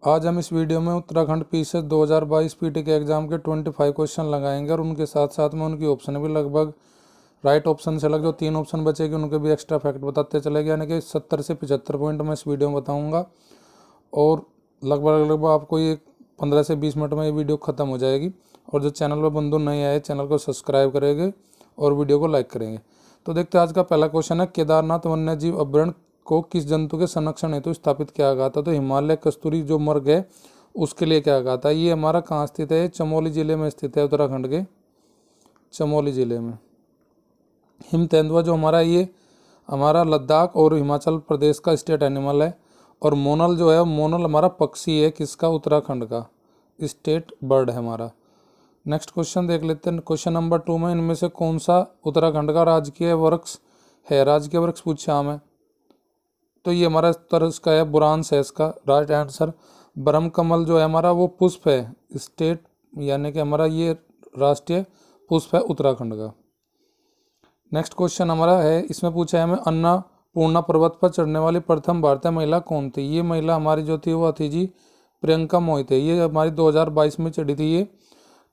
आज हम इस वीडियो में उत्तराखंड पीसीएस 2022 पीटी के एग्जाम के 25 क्वेश्चन लगाएंगे और उनके साथ साथ में उनकी ऑप्शन भी लगभग राइट ऑप्शन से अलग जो 3 ऑप्शन बचेगी उनके भी एक्स्ट्रा फैक्ट बताते चलेंगे। यानी कि 70 से 75 पॉइंट मैं इस वीडियो में बताऊंगा और लगभग आपको ये 15 से 20 मिनट में ये वीडियो ख़त्म हो जाएगी। और जो चैनल पर बंधु नए आए चैनल को सब्सक्राइब करेंगे और वीडियो को लाइक करेंगे। तो देखते हैं आज का पहला क्वेश्चन है, केदारनाथ वन्य जीव अभ्यारण्य को किस जंतु के संरक्षण हेतु स्थापित किया गया था? तो हिमालय कस्तूरी जो मृग है उसके लिए क्या गया था। ये हमारा कहाँ स्थित है? चमोली जिले में स्थित है, उत्तराखंड के चमोली जिले में। हिम तेंदुआ जो ये हमारा लद्दाख और हिमाचल प्रदेश का स्टेट एनिमल है। और मोनल जो है मोनल हमारा पक्षी है, किसका? उत्तराखंड का स्टेट बर्ड है हमारा। नेक्स्ट क्वेश्चन देख लेते हैं। क्वेश्चन नंबर 2 में इनमें से कौन सा उत्तराखंड का राजकीय वृक्ष है? राजकीय वृक्ष पूछा हमें, तो ये हमारा उत्तर इसका है बुरांस है इसका राइट आंसर। ब्रह्म कमल जो है हमारा वो पुष्प है, स्टेट यानी कि हमारा ये राष्ट्रीय पुष्प है उत्तराखंड का। नेक्स्ट क्वेश्चन हमारा है, इसमें पूछा है हमें अन्नपूर्णा पर्वत पर चढ़ने वाली प्रथम भारतीय महिला कौन थी? ये महिला हमारी जो थी वो थी जी प्रियंका मोहिते। ये हमारी 2022 में चढ़ी थी ये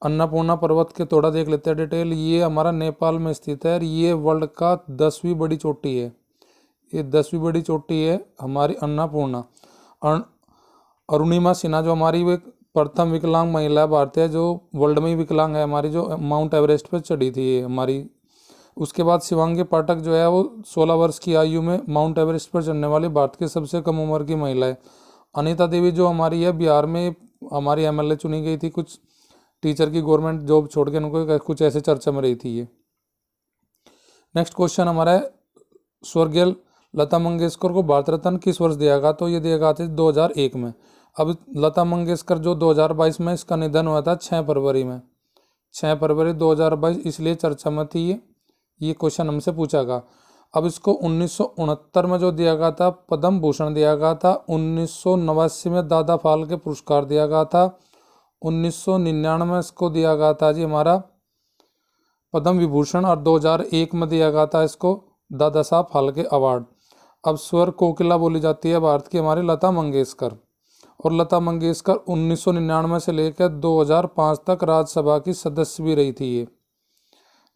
अन्नपूर्णा पर्वत के। थोड़ा देख लेते हैं डिटेल। ये हमारा नेपाल में स्थित है और ये वर्ल्ड का 10वीं बड़ी चोटी है। ये 10वीं बड़ी चोटी है हमारी अन्नपूर्णा। अरुणिमा सिन्हा जो हमारी वो प्रथम विकलांग महिला भारतीय जो वर्ल्ड में ही विकलांग है हमारी, जो माउंट एवरेस्ट पर चढ़ी थी ये हमारी। उसके बाद शिवांगी पाठक जो है वो 16 वर्ष की आयु में माउंट एवरेस्ट पर चढ़ने वाली भारत की सबसे कम उम्र की महिला है। अनीता देवी जो हमारी है बिहार में हमारी एमएलए चुनी गई थी, कुछ टीचर की गवर्नमेंट जॉब छोड़ के उनको कुछ ऐसे चर्चा में रही थी ये। नेक्स्ट क्वेश्चन हमारा है, स्वर्गीय लता मंगेशकर को भारत रत्न किस वर्ष दिया गया? तो ये दिया गया था 2001 में। अब लता मंगेशकर जो 2022 में इसका निधन हुआ था 6 फरवरी में, 6 फरवरी 2022, इसलिए चर्चा में थी ये क्वेश्चन हमसे पूछा गया। अब इसको 1969 में जो दिया गया था पद्म भूषण दिया गया था। 1989 में दादा फाल्के पुरस्कार दिया गया था। 1999 में इसको दिया गया था जी हमारा पद्म विभूषण और 2001 में दिया गया था इसको दादा साहब फाल्के अवार्ड। अब स्वर कोकिला बोली जाती है भारत की हमारी लता मंगेशकर। और लता मंगेशकर 1999 से लेकर 2005 तक राज्यसभा की सदस्य भी रही थी ये।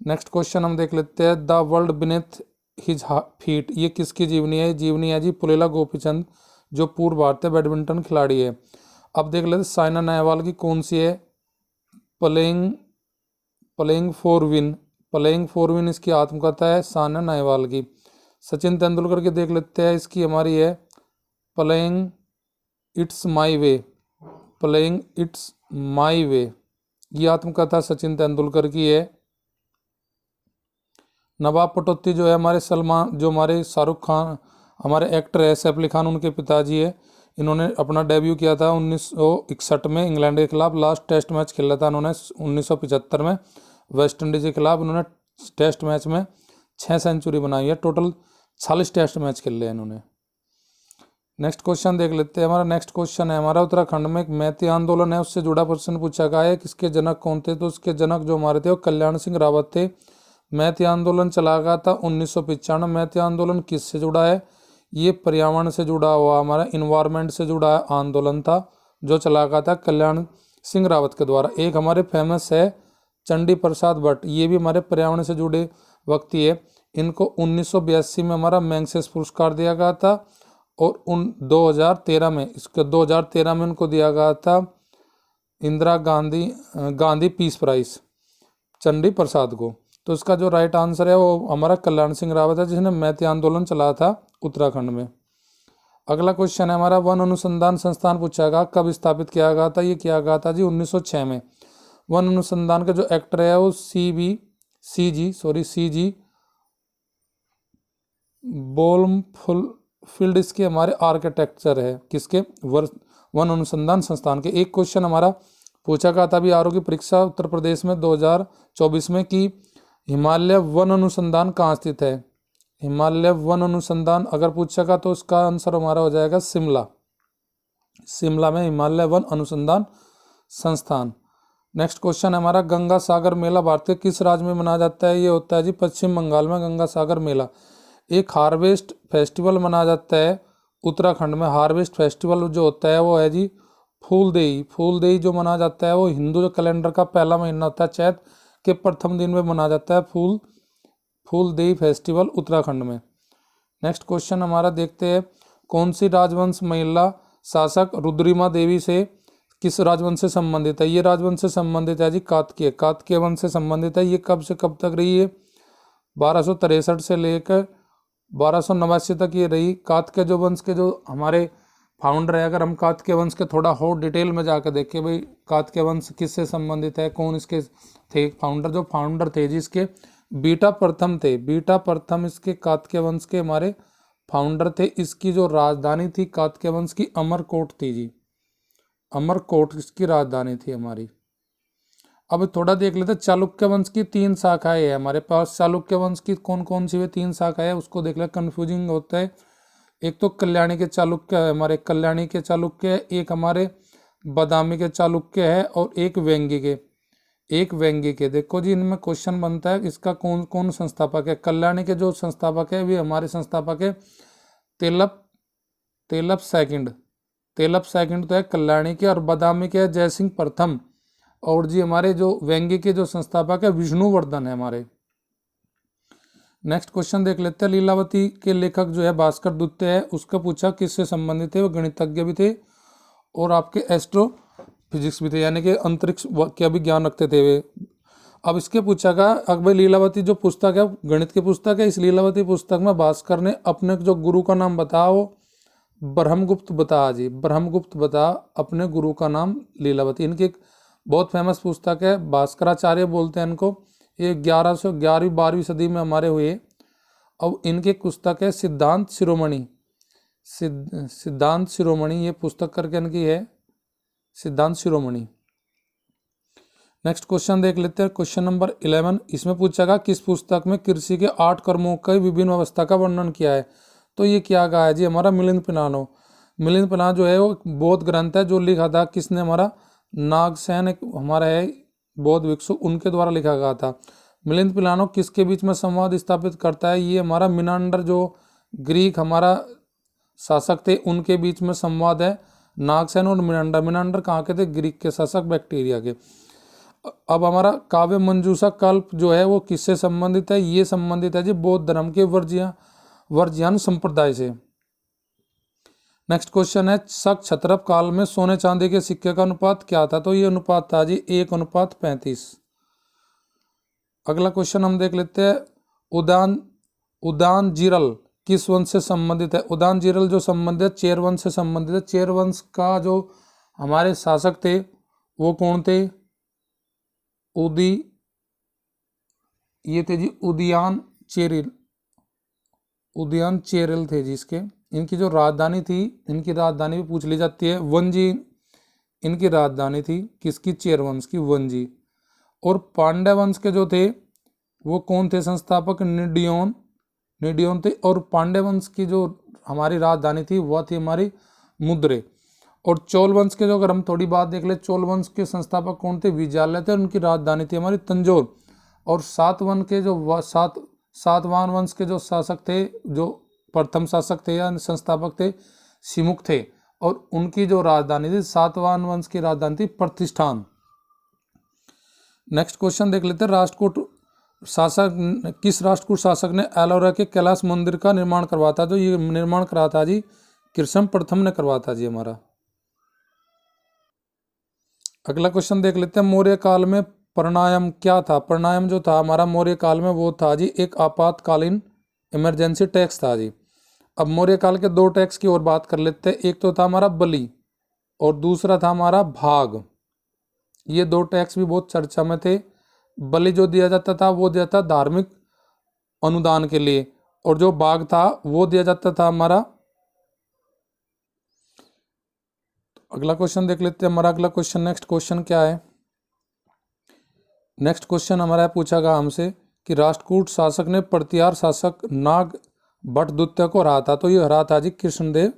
नेक्स्ट क्वेश्चन हम देख लेते हैं, the world beneath his feet, ये किसकी जीवनी है? जीवनी है जी पुलेला गोपीचंद जो पूर्व भारतीय बैडमिंटन खिलाड़ी है। अब देख लेते हैं साइना नेहवाल की कौन सी है? प्लेइंग फॉर विन इसकी आत्मकथा है साइना नेहवाल की। सचिन तेंदुलकर की देख लेते हैं, इसकी हमारी है playing it's my way, playing it's my way, ये आत्मकथा सचिन तेंदुलकर की है। नवाब पटौदी जो है हमारे सलमान जो हमारे शाहरुख खान हमारे एक्टर है सैफ अली खान उनके पिताजी है। इन्होंने अपना डेब्यू किया था 1961 में इंग्लैंड के खिलाफ। लास्ट टेस्ट मैच खेला था इन्होंने 1975 में वेस्ट इंडीज के खिलाफ। इन्होंने टेस्ट मैच में 6 सेंचुरी बनाई है। टोटल 40 टेस्ट मैच खेले हैं इन्होंने। नेक्स्ट क्वेश्चन देख लेते हैं। हमारा नेक्स्ट क्वेश्चन है हमारा, उत्तराखंड में एक मैती आंदोलन है उससे जुड़ा प्रश्न पूछा गया है, किसके जनक कौन थे? तो उसके जनक जो हमारे थे वो कल्याण सिंह रावत थे। मैती आंदोलन चला गया था 1995। मैती आंदोलन किससे जुड़ा है? ये पर्यावरण से जुड़ा हुआ हमारा इन्वायरमेंट से जुड़ा आंदोलन था जो चला गया था कल्याण सिंह रावत के द्वारा। एक हमारे फेमस है चंडी प्रसाद भट्ट, ये भी हमारे पर्यावरण से जुड़े व्यक्ति है। इनको 1982 में हमारा मैग्सेस पुरस्कार दिया गया था और 2013 में उनको दिया गया था इंदिरा गांधी पीस प्राइज चंडी प्रसाद को। तो इसका जो राइट आंसर है वो हमारा कल्याण सिंह रावत है जिसने मैती आंदोलन चलाया था उत्तराखंड में। अगला क्वेश्चन है हमारा, वन अनुसंधान संस्थान पूछा गया कब स्थापित किया गया था? ये किया गया था जी 1906 में। वन अनुसंधान का जो एक्टर है वो सी जी बोलमफील्ड इसके हमारे आर्किटेक्चर है, किसके? वन अनुसंधान संस्थान के। एक क्वेश्चन हमारा पूछा गया था अभी आरओ की परीक्षा उत्तर प्रदेश में 2024 में कि हिमालय वन अनुसंधान कहाँ स्थित है? हिमालय वन अनुसंधान अगर पूछा गया तो उसका आंसर हमारा हो जाएगा शिमला में हिमालय वन अनुसंधान संस्थान। नेक्स्ट क्वेश्चन हमारा, गंगा सागर मेला भारत के किस राज्य में मनाया जाता है? ये होता है जी पश्चिम बंगाल में गंगा सागर मेला। एक हार्वेस्ट फेस्टिवल मनाया जाता है उत्तराखंड में। हार्वेस्ट फेस्टिवल जो होता है वो है जी फूलदेई जो मनाया जाता है वो हिंदू जो कैलेंडर का पहला महीना होता है चैत के प्रथम दिन में मनाया जाता है फूलदेई फेस्टिवल उत्तराखंड में। नेक्स्ट क्वेश्चन हमारा देखते हैं, कौन सी राजवंश महिला शासक रुद्रिमा देवी से किस राजवंश से संबंधित है? ये राजवंश से संबंधित है जी कात्य वंश से संबंधित है। ये कब से कब तक रही है? 1263 से लेकर 1289 तक ये रही। कात्य जो वंश के जो हमारे फाउंडर है, अगर हम कात्य वंश के थोड़ा और डिटेल में जाकर देखें भाई कात्य वंश किससे संबंधित है, कौन इसके थे फाउंडर, जो फाउंडर थे जिसके बीटा प्रथम इसके कात्य वंश के हमारे फाउंडर थे। इसकी जो राजधानी थी कात्य वंश की अमरकोट थी जी, अमरकोट इसकी राजधानी थी हमारी। अब थोड़ा देख लेते हैं चालुक्य वंश की 3 शाखाएं है हमारे पास। चालुक्य वंश की कौन कौन सी वे 3 शाखाएं है उसको देख ले, कंफ्यूजिंग होता है। एक तो कल्याणी के चालुक्य है हमारे, कल्याणी के चालुक्य है, एक हमारे बादामी के चालुक्य है और एक व्यंगी के। देखो जी इनमें क्वेश्चन बनता है इसका कौन कौन संस्थापक है। कल्याणी के जो संस्थापक है वे हमारे संस्थापक है तेलप सेकंड तो है कल्याणी के, और बादामी के है जयसिंह प्रथम, और जी हमारे जो व्यंगी के जो संस्थापक है विष्णुवर्धन है हमारे। नेक्स्ट क्वेश्चन देख लेते हैं, लीलावती के लेखक जो है भास्कर द्वितीय है, उसका पूछा किससे संबंधित है? वो गणितज्ञ भी थे और आपके एस्ट्रो फिजिक्स भी थे, यानी कि अंतरिक्ष का भी ज्ञान रखते थे वे। अब इसके पूछा गया अकबर लीलावती जो पुस्तक है गणित की पुस्तक है, इस लीलावती पुस्तक में भास्कर ने अपने जो गुरु का नाम बताओ, ब्रह्मगुप्त बता अपने गुरु का नाम लीलावती। इनकी एक बहुत फेमस पुस्तक है, भास्कराचार्य बोलते हैं इनको। ये 1111वीं-12वीं सदी में हमारे हुए। अब इनकी एक पुस्तक है सिद्धांत शिरोमणि, ये पुस्तक करके इनकी है सिद्धांत शिरोमणि। नेक्स्ट क्वेश्चन देख लेते हैं, क्वेश्चन नंबर 11। इसमें पूछेगा किस पुस्तक में कृषि के 8 कर्मों की विभिन्न अवस्था का वर्णन किया है? तो ये क्या कहा है जी हमारा मिलिंद पिनानो जो है वो बौद्ध ग्रंथ है, जो लिखा था किसने? हमारा नागसेन एक हमारा है बौद्ध भिक्षु, उनके द्वारा लिखा गया था। मिलिंद पिलानो किसके बीच में संवाद स्थापित करता है? ये हमारा मिनांडर जो ग्रीक हमारा शासक थे उनके बीच में संवाद है, नागसेन और मिनांडर कहाँ के थे? ग्रीक के शासक, बैक्टीरिया के। अब हमारा काव्य मंजूषा कल्प जो है वो किससे संबंधित है? ये संबंधित है जी बौद्ध धर्म के वर्जियान संप्रदाय से। नेक्स्ट क्वेश्चन है, शक क्षत्रप काल में सोने चांदी के सिक्के का अनुपात क्या था? तो ये अनुपात था जी 1:35। अगला क्वेश्चन हम देख लेते हैं, उदान जीरल किस वंश से संबंधित है? उदान जीरल जो संबंधित है चेर वंश से संबंधित है। चेर वंश का जो हमारे शासक थे वो कौन थे? ये थे जी उदयन चेरल थे जिसके। इनकी जो राजधानी थी, इनकी राजधानी भी पूछ ली जाती है, वंजी इनकी राजधानी थी किसकी? चेर वंश की, वंजी। और पांड्य वंश के जो थे वो कौन थे संस्थापक? निडियोन थे। और पांड्य वंश की जो हमारी राजधानी थी वह थी हमारी मुद्रे। और चोल वंश के जो अगर हम थोड़ी बात देख ले, चोल वंश के संस्थापक कौन थे? विजयालय थे, उनकी राजधानी थी हमारी तंजौर। और सातवाहन वंश के जो शासक थे, जो प्रथम शासक थे या संस्थापक थे, सिमुक थे, और उनकी जो राजधानी थी सातवाहन वंश की राजधानी थी प्रतिष्ठान। नेक्स्ट क्वेश्चन देख लेते हैं, किस राष्ट्रकूट शासक ने एलोरा के कैलाश मंदिर का निर्माण करवाया था? तो ये निर्माण करा था जी कृष्ण प्रथम ने करवाया था जी हमारा। अगला क्वेश्चन देख लेते हैं, मौर्य काल में प्राणायाम क्या था? प्राणायाम जो था हमारा मौर्य काल में वो था जी एक आपातकालीन इमरजेंसी टैक्स था जी। अब मौर्य काल के 2 टैक्स की और बात कर लेते हैं। एक तो था हमारा बलि और दूसरा था हमारा भाग। ये 2 टैक्स भी बहुत चर्चा में थे। बलि जो दिया जाता था वो दिया था धार्मिक अनुदान के लिए, और जो भाग था वो दिया जाता था हमारा। अगला क्वेश्चन देख लेते हैं, हमारा अगला क्वेश्चन नेक्स्ट क्वेश्चन क्या है? नेक्स्ट क्वेश्चन हमारा पूछा गया हमसे कि राष्ट्रकूट शासक ने प्रतिहार शासक नाग भट्ट द्वितीय को हराया था। तो ये हरा था जी कृष्णदेव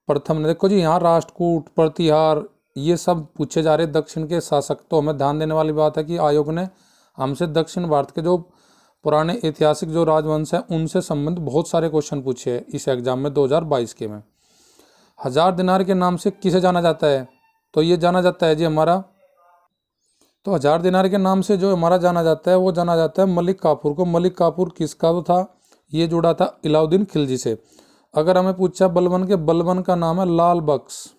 प्रथम ने। देखो जी यहाँ राष्ट्रकूट, प्रतिहार ये सब पूछे जा रहे दक्षिण के शासक। तो हमें ध्यान देने वाली बात है कि आयोग ने हमसे दक्षिण भारत के जो पुराने ऐतिहासिक जो राजवंश हैं उनसे संबंधित बहुत सारे क्वेश्चन पूछे हैं इस एग्जाम में 2022 के में। 1000 दिनार के नाम से किसे जाना जाता है? तो ये जाना जाता है जी हमारा, तो 1000 दिनार के नाम से जो हमारा जाना जाता है वो जाना जाता है मलिक काफूर को। मलिक काफूर किसका वो था, ये जुड़ा था अलाउद्दीन खिलजी से। अगर हमें पूछा बलबन के, बलबन का नाम है लाल बख्श,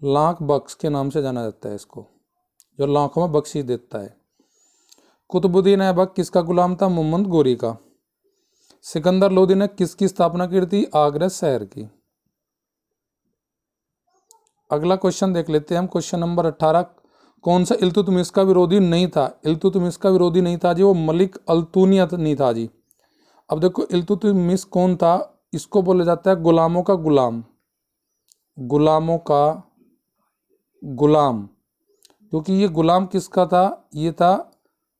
लाख बख्श के नाम से जाना जाता है इसको, जो लाखों में बख्शी देता है। कुतुबुद्दीन ऐबक किसका गुलाम था, मोहम्मद गोरी का। सिकंदर लोदी ने किसकी स्थापना की थी, आगरा शहर की। अगला क्वेश्चन देख लेते हैं हम, क्वेश्चन नंबर 18। कौन सा इल्तुतमिश का विरोधी नहीं था, इल्तुतमिश का विरोधी नहीं था जी, वो मलिक अल्तुनियत नहीं था जी। अब देखो इल्तुतमिश कौन था, इसको बोला जाता है गुलामों का गुलाम, गुलामों का गुलाम, क्योंकि ये गुलाम किसका था, ये था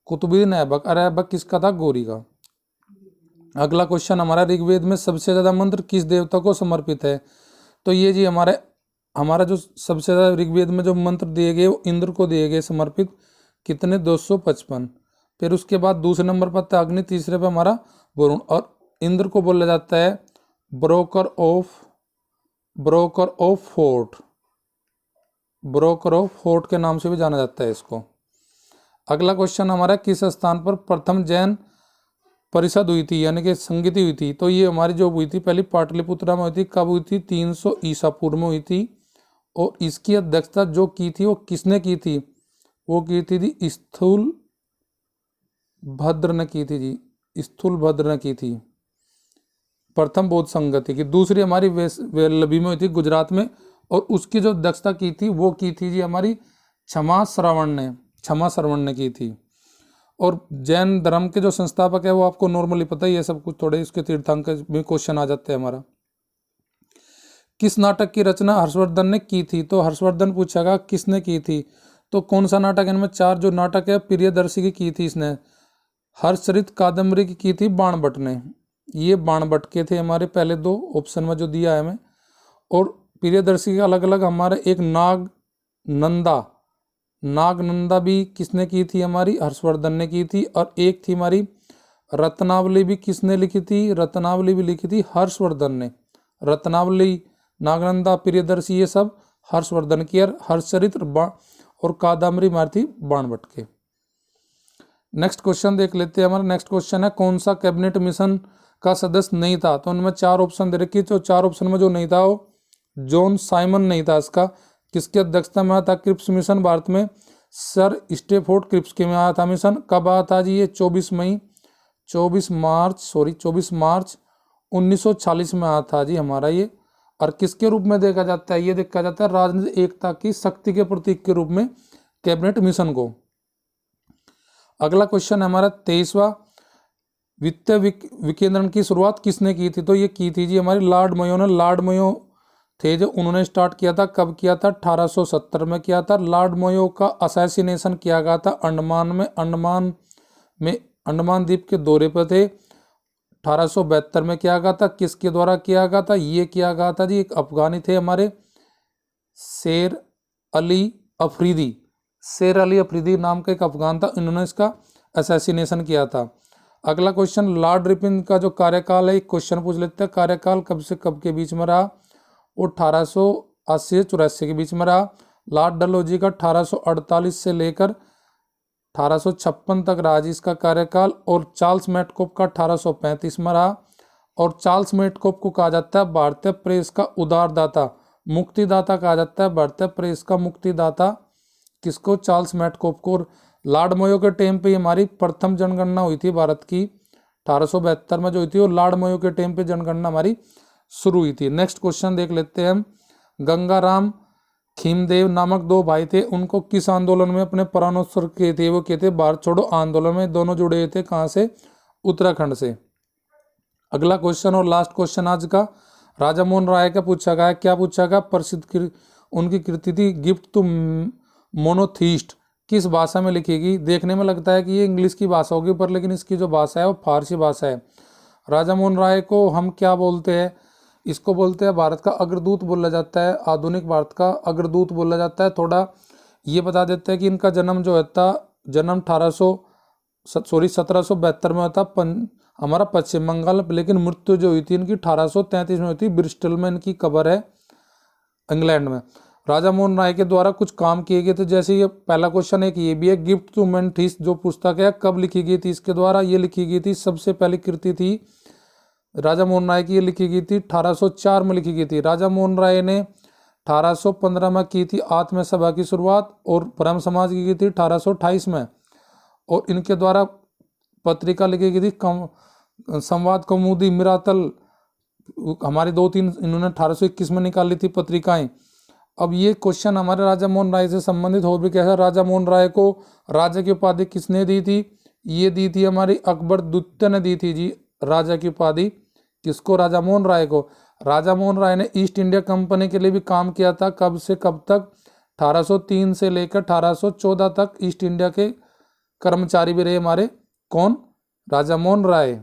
कुतुबुद्दीन ऐबक, और ऐबक किसका था, गोरी का। अगला क्वेश्चन हमारा, ऋग्वेद में सबसे ज्यादा मंत्र किस देवता को समर्पित है, तो ये जी हमारा जो सबसे ज्यादा ऋग्वेद में जो मंत्र दिए गए वो इंद्र को दिए गए समर्पित, कितने, 255। फिर उसके बाद दूसरे नंबर पर था अग्नि, तीसरे पर हमारा वरुण, और इंद्र को बोला जाता है broker of fort, broker of fort के नाम से भी जाना जाता है इसको। अगला क्वेश्चन हमारा, किस स्थान पर प्रथम जैन परिषद हुई थी, यानी कि संगीति हुई थी, तो ये हमारी जो हुई थी पहली पाटलिपुत्रा में हुई थी। कब हुई थी, 300 ईसा पूर्व में हुई थी। और इसकी अध्यक्षता जो की थी वो किसने की थी, वो की थी स्थूल भद्र ने की थी जी, स्थूल भद्र ने की थी प्रथम बौद्ध संगति की। दूसरी हमारी वल्लभी में हुई थी गुजरात में, और उसकी जो अध्यक्षता की थी वो की थी जी हमारी क्षमा श्रवण ने की थी। और जैन धर्म के जो संस्थापक है वो आपको नॉर्मली पता ही है सब कुछ, थोड़े इसके तीर्थंकर में क्वेश्चन आ जाते हैं हमारा। किस नाटक की रचना हर्षवर्धन ने की थी, तो हर्षवर्धन पूछेगा किसने की थी, तो कौन सा नाटक, इनमें 4 जो नाटक है प्रियदर्शी की थी इसने। हर्षचरित कादम्बरी की थी बाणभट्ट ने, ये बाणभट्ट के थे हमारे पहले 2 ऑप्शन में जो दिया है हमें। और प्रियदर्शी के अलग अलग हमारे एक नागनंदा भी किसने की थी, हमारी हर्षवर्धन ने की थी। और एक थी हमारी रत्नावली भी किसने लिखी थी, रत्नावली भी लिखी थी हर्षवर्धन ने। रत्नावली, नागनंदा, प्रियदर्शी ये सब हर्षवर्धन की, और हर्षचरित्र और कादम्बरी मारी थी बाणभट्ट के। नेक्स्ट क्वेश्चन देख लेते हैं। हमारा नेक्स्ट क्वेश्चन है, कौन सा कैबिनेट मिशन का सदस्य नहीं था, तो उनमें 4 ऑप्शन दे रखी, तो 4 ऑप्शन में जो नहीं था वो जॉन साइमन नहीं था। इसका किसकी अध्यक्षता में आया था, क्रिप्स मिशन भारत में सर स्टेफोर्ड क्रिप्स के में आया था मिशन। कब आया था जी, ये 24 मार्च 1940 में आया था जी हमारा ये। और किसके रूप में देखा जाता है, ये देखा जाता है राजनीतिक एकता की शक्ति के प्रतीक के रूप में कैबिनेट मिशन को। अगला क्वेश्चन हमारा 23वां, वित्तीय विकेंद्रण की शुरुआत किसने की थी, तो ये की थी जी हमारी लॉर्ड मेयो ने। लॉर्ड मेयो थे जो उन्होंने स्टार्ट किया था, कब किया था, 1870 में किया था। लॉर्ड मेयो का असैसिनेशन किया गया था अंडमान द्वीप के दौरे पर थे, 1872 में किया गया था। किसके द्वारा किया गया था, ये किया गया था जी एक अफगानी थे हमारे शेर अली अफरीदी नाम का एक अफगान था, इन्होंने इसका असैसिनेशन किया था। अगला क्वेश्चन, लॉर्ड रिपन का जो कार्यकाल है, एक क्वेश्चन पूछ लेते हैं, कार्यकाल कब से कब के बीच में रहा, वो 1880 से 84 के बीच में रहा। लॉर्ड डलहौजी का 1848 से लेकर 1856 तक रहा जी इसका कार्यकाल। और चार्ल्स मेटकॉप का 1835 में रहा। और चार्ल्स मेटकॉप को कहा जाता है भारतीय प्रेस का उदारदाता, मुक्तिदाता कहा जाता है, भारतीय प्रेस का मुक्तिदाता किसको, चार्ल्स मेटकॉप को। लॉर्ड मेयो के टाइम पे हमारी प्रथम जनगणना हुई थी भारत की 1872 में जो हुई थी, और लॉर्ड मेयो के टाइम पे जनगणना हमारी शुरू हुई थी। नेक्स्ट क्वेश्चन देख लेते हैं हम, गंगाराम खीमदेव नामक 2 भाई थे, उनको किस आंदोलन में अपने प्राणोत्सर्ग किए थे, वो कहते भारत छोड़ो आंदोलन में। दोनों जुड़े हुए थे कहाँ से, उत्तराखंड से। अगला क्वेश्चन और लास्ट क्वेश्चन आज का, राजा मोहन राय का पूछा गया, क्या पूछा गया, प्रसिद्ध उनकी कृति थी गिफ्ट टू मोनोथीस्ट, किस भाषा में लिखेगी। देखने में लगता है कि ये इंग्लिश की भाषा होगी, पर लेकिन इसकी जो भाषा है वो फारसी भाषा है। राजा मोहन राय को हम क्या बोलते हैं, इसको बोलते हैं भारत का अग्रदूत बोला जाता है, आधुनिक भारत का अग्रदूत बोला जाता है। थोड़ा ये बता देते हैं कि इनका जन्म जो था, जन्म 1772 में हुआ था हमारा पश्चिम बंगाल, लेकिन मृत्यु जो हुई थी इनकी 1833 में हुई थी, ब्रिस्टल में इनकी कब्र है इंग्लैंड में। राजा मोहन राय के द्वारा कुछ काम किए गए थे। जैसे ये पहला क्वेश्चन एक ये भी है, गिफ्ट टू मेंटिस जो पुस्तक है कब लिखी गई थी इसके द्वारा, ये लिखी गई थी, सबसे पहली कृति थी राजा मोहन राय की, ये लिखी गई थी 1804 में लिखी गई थी। राजा मोहन राय ने 1815 में की थी आत्म सभा की शुरुआत, और ब्रह्म समाज की थी 1828 में। और इनके द्वारा पत्रिका लिखी गई थी संवाद कौमुदी मिरातल, हमारी 2-3 इन्होंने 1821 में निकाली थी पत्रिकाएं। अब ये क्वेश्चन हमारे राजा मोहन राय से संबंधित हो भी कैसा, राजा मोहन राय को राजा की उपाधि किसने दी थी, ये दी थी हमारी अकबर द्वितीय ने दी थी जी राजा की उपाधि। किसको, राजा मोहन राय को। राजा मोहन राय ने ईस्ट इंडिया कंपनी के लिए भी काम किया था, कब से कब तक, 1803 से लेकर 1814 तक ईस्ट इंडिया के कर्मचारी भी रहे हमारे, कौन, राजा मोहन राय।